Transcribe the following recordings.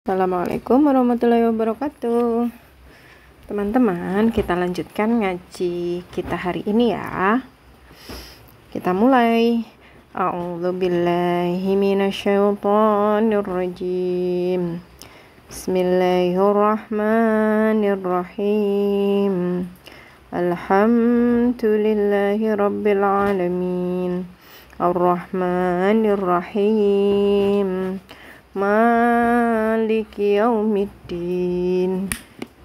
Assalamualaikum warahmatullahi wabarakatuh. Teman-teman, kita lanjutkan ngaji kita hari ini ya. Kita mulai. A'udzubillahi minasyaitonirrajim. Bismillahirrahmanirrahim. Alhamdulillahi rabbil alamin. Ar-Rahmanir-Rahim. Maliki yaumiddin.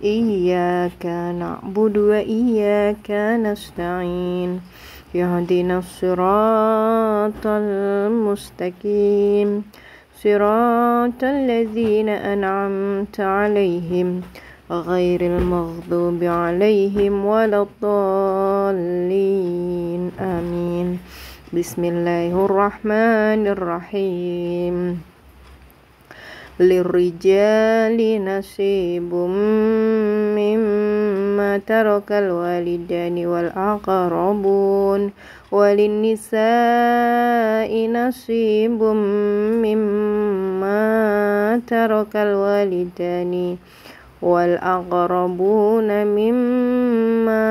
Iyyaka na'budu wa iyyaka nasta'in. Ihdinas siratal mustaqim. Siratal ladzina an'amta 'alaihim ghairil maghdubi 'alaihim waladdallin. Amin. Bismillahirrahmanirrahim. Lirrijali nasibum mimma tarakal walidani wal aqrabun walinnisa'i nasibum mimma tarakal walidani wal aqrabuna mimma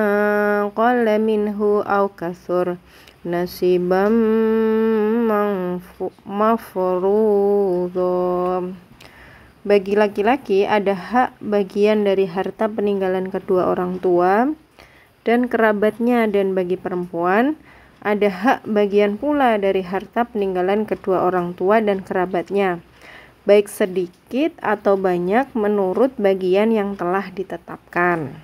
qalla minhu aw kathur nasibam mafruḍa. Bagi laki-laki ada hak bagian dari harta peninggalan kedua orang tua dan kerabatnya, dan bagi perempuan ada hak bagian pula dari harta peninggalan kedua orang tua dan kerabatnya, baik sedikit atau banyak menurut bagian yang telah ditetapkan.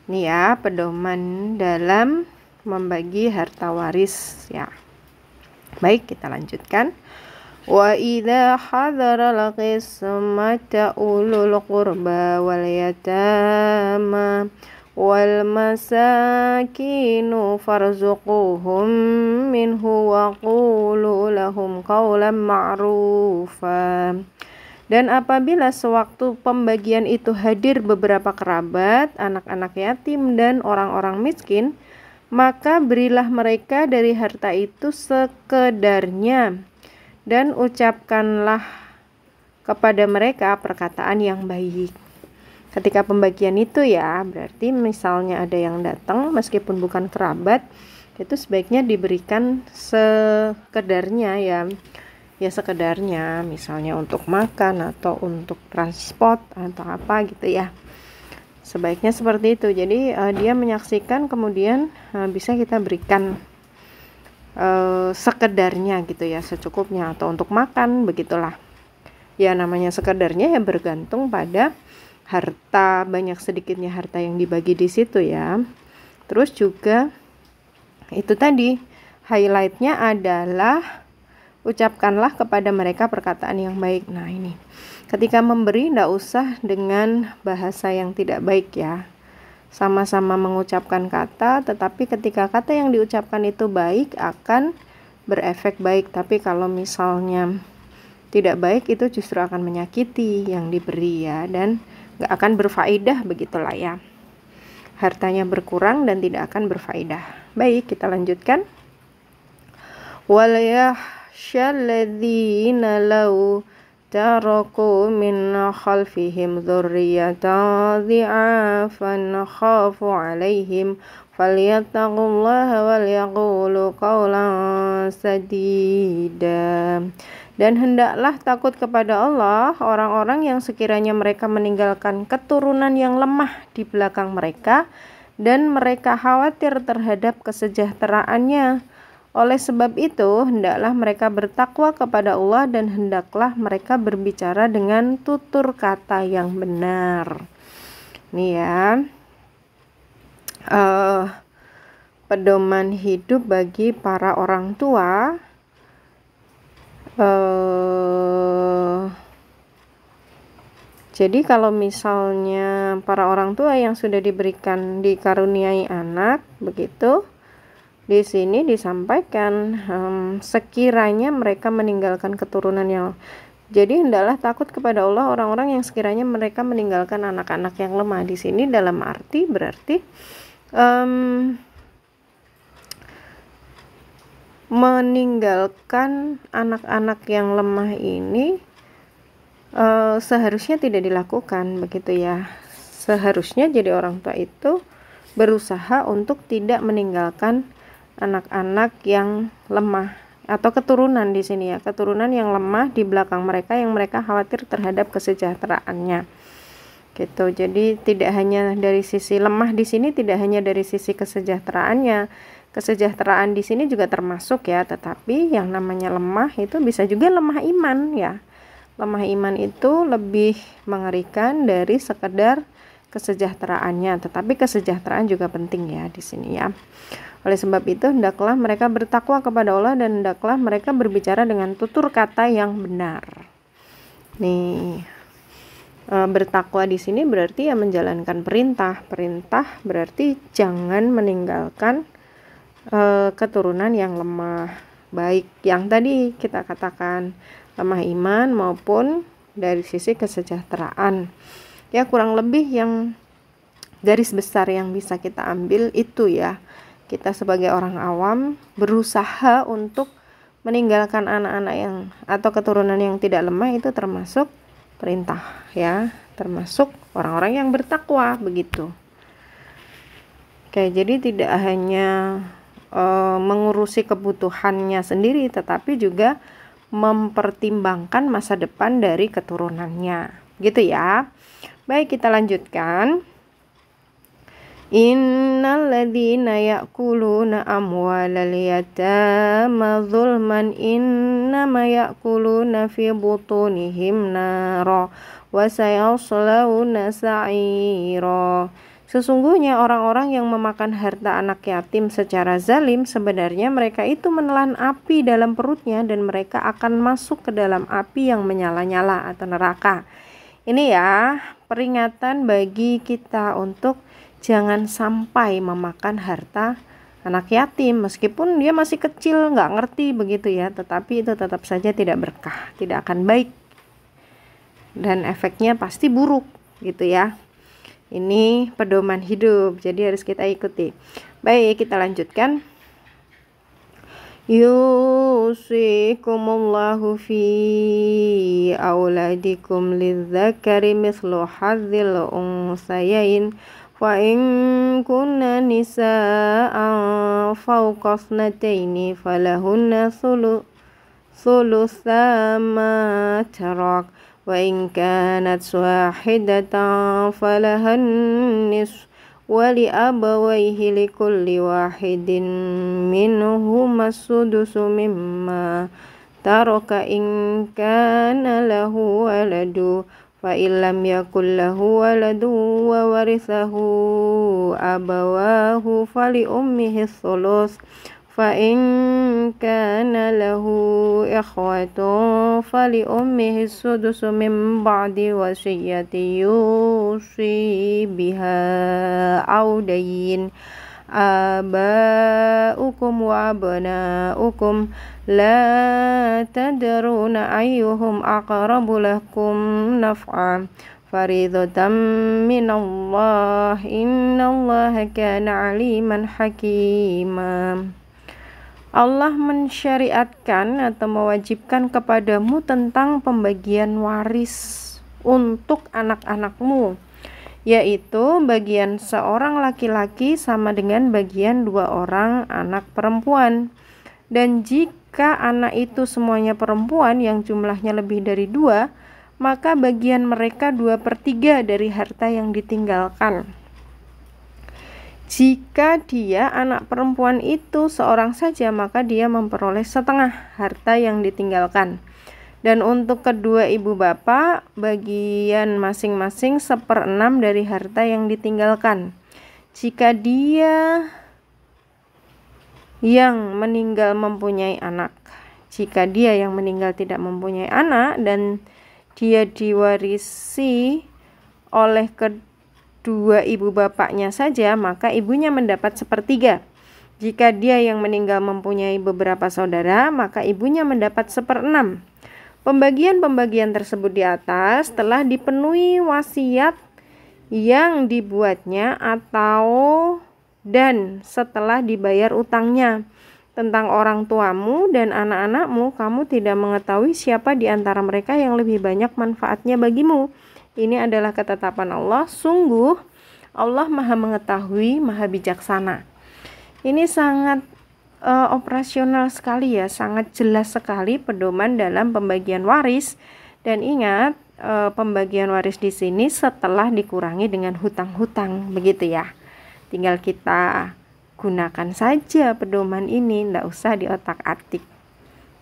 Ini ya pedoman dalam membagi harta waris ya. Baik, kita lanjutkan. Wa idza hadara al-qismata ulul qurba wal yatama wal masakinu farzuquhum minhu wa qulu lahum qawlan ma'rufa. Dan apabila sewaktu pembagian itu hadir beberapa kerabat, anak-anak yatim dan orang-orang miskin, maka berilah mereka dari harta itu sekedarnya, dan ucapkanlah kepada mereka perkataan yang baik. Ketika pembagian itu ya, berarti misalnya ada yang datang meskipun bukan kerabat, itu sebaiknya diberikan sekedarnya ya sekedarnya, misalnya untuk makan atau untuk transport atau apa gitu ya. Sebaiknya seperti itu. Jadi dia menyaksikan, kemudian bisa kita berikan sekedarnya gitu ya, secukupnya, atau untuk makan, begitulah. Ya namanya sekedarnya ya bergantung pada harta, banyak sedikitnya harta yang dibagi di situ ya. Terus juga itu tadi highlightnya adalah ucapkanlah kepada mereka perkataan yang baik. Nah ini, ketika memberi tidak usah dengan bahasa yang tidak baik ya. Sama-sama mengucapkan kata, tetapi ketika kata yang diucapkan itu baik akan berefek baik. Tapi kalau misalnya tidak baik, itu justru akan menyakiti yang diberi ya, dan gak akan berfaedah, begitulah ya. Hartanya berkurang dan tidak akan berfaedah. Baik, kita lanjutkan. Wal yahsyalladzina law taraku min khalfihim dzurriyyatan dhi'afan khafu 'alaihim falyattaqullaha wal yaqulu qawlan sadida. Dan hendaklah takut kepada Allah orang-orang yang sekiranya mereka meninggalkan keturunan yang lemah di belakang mereka, dan mereka khawatir terhadap kesejahteraannya. Oleh sebab itu, hendaklah mereka bertakwa kepada Allah, dan hendaklah mereka berbicara dengan tutur kata yang benar. Ini ya, pedoman hidup bagi para orang tua. Jadi kalau misalnya para orang tua yang sudah dikaruniai anak, begitu, di sini disampaikan sekiranya mereka meninggalkan keturunan yang, jadi hendaklah takut kepada Allah orang-orang yang sekiranya mereka meninggalkan anak-anak yang lemah. Di sini dalam arti berarti meninggalkan anak-anak yang lemah ini seharusnya tidak dilakukan begitu ya. Seharusnya jadi orang tua itu berusaha untuk tidak meninggalkan anak-anak yang lemah atau keturunan di sini ya, keturunan yang lemah di belakang mereka yang mereka khawatir terhadap kesejahteraannya. Gitu. Jadi tidak hanya dari sisi lemah di sini, tidak hanya dari sisi kesejahteraannya. Kesejahteraan di sini juga termasuk ya, tetapi yang namanya lemah itu bisa juga lemah iman ya. Lemah iman itu lebih mengerikan dari sekedar kesejahteraannya, tetapi kesejahteraan juga penting ya di sini ya. Oleh sebab itu hendaklah mereka bertakwa kepada Allah dan hendaklah mereka berbicara dengan tutur kata yang benar. Nih, bertakwa di sini berarti ya menjalankan perintah. Perintah berarti jangan meninggalkan keturunan yang lemah, baik yang tadi kita katakan lemah iman maupun dari sisi kesejahteraan. Ya, kurang lebih yang garis besar yang bisa kita ambil itu ya. Kita sebagai orang awam berusaha untuk meninggalkan anak-anak yang atau keturunan yang tidak lemah, itu termasuk perintah ya, termasuk orang-orang yang bertakwa begitu. Oke, jadi tidak hanya mengurusi kebutuhannya sendiri, tetapi juga mempertimbangkan masa depan dari keturunannya gitu ya. Baik, kita lanjutkan. Innal ladzina ya'kuluna amwalal yatama zulman innama ya'kuluna fi butunihim nara wa sayaslawna sa'ira. Sesungguhnya orang-orang yang memakan harta anak yatim secara zalim, sebenarnya mereka itu menelan api dalam perutnya dan mereka akan masuk ke dalam api yang menyala-nyala atau neraka. Ini ya peringatan bagi kita untuk jangan sampai memakan harta anak yatim, meskipun dia masih kecil, nggak ngerti begitu ya, tetapi itu tetap saja tidak berkah, tidak akan baik dan efeknya pasti buruk gitu ya. Ini pedoman hidup, jadi harus kita ikuti. Baik, kita lanjutkan. Yusikumullahu fi auladikum lidzakari mithlu hadzil unsayain fa in kunna nisaan fawqa thnataini falahunna thulutsa ma tarak wa in kanat wahidatan falahan nisfu wa li abawayhi likulli wahidin minhuma sudusu mimma taraka in kana lahu waladu fa illam yakul lahu waladu wa warithahu abawahu fali ummihi thuluth fa in kana lahu ikhwatun fali ummihi sudusu min ba'di wasiyyati yusi biha aw dayn aba'ukum wa abna'ukum la tadruna ayyuhum aqrabu lakum naf'a faridatan minallah innallaha kana aliman hakima. Allah mensyariatkan atau mewajibkan kepadamu tentang pembagian waris untuk anak-anakmu, yaitu bagian seorang laki-laki sama dengan bagian 2 orang anak perempuan. Dan jika anak itu semuanya perempuan yang jumlahnya lebih dari 2, maka bagian mereka 2/3 dari harta yang ditinggalkan. Jika dia anak perempuan itu seorang saja, maka dia memperoleh setengah harta yang ditinggalkan. Dan untuk kedua ibu bapak, bagian masing-masing 1/6 dari harta yang ditinggalkan. Jika dia yang meninggal mempunyai anak, jika dia yang meninggal tidak mempunyai anak dan dia diwarisi oleh kedua ibu bapaknya saja, maka ibunya mendapat 1/3. Jika dia yang meninggal mempunyai beberapa saudara, maka ibunya mendapat 1/6. Pembagian-pembagian tersebut di atas telah dipenuhi wasiat yang dibuatnya atau dan setelah dibayar utangnya. tentang orang tuamu dan anak-anakmu, kamu tidak mengetahui siapa di antara mereka yang lebih banyak manfaatnya bagimu. Ini adalah ketetapan Allah. Sungguh Allah Maha mengetahui, Maha bijaksana. Ini sangat operasional sekali ya, sangat jelas sekali pedoman dalam pembagian waris. Dan ingat, pembagian waris di sini setelah dikurangi dengan hutang-hutang, begitu ya. Tinggal kita gunakan saja pedoman ini, tidak usah diotak-atik,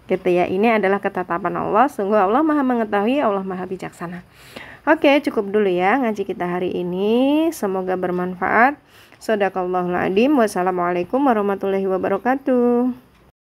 gitu ya. Ini adalah ketetapan Allah. Sungguh Allah Maha mengetahui, Allah Maha bijaksana. Oke, cukup dulu ya ngaji kita hari ini. Semoga bermanfaat. Shadaqallahul adzim. Wassalamualaikum warahmatullahi wabarakatuh.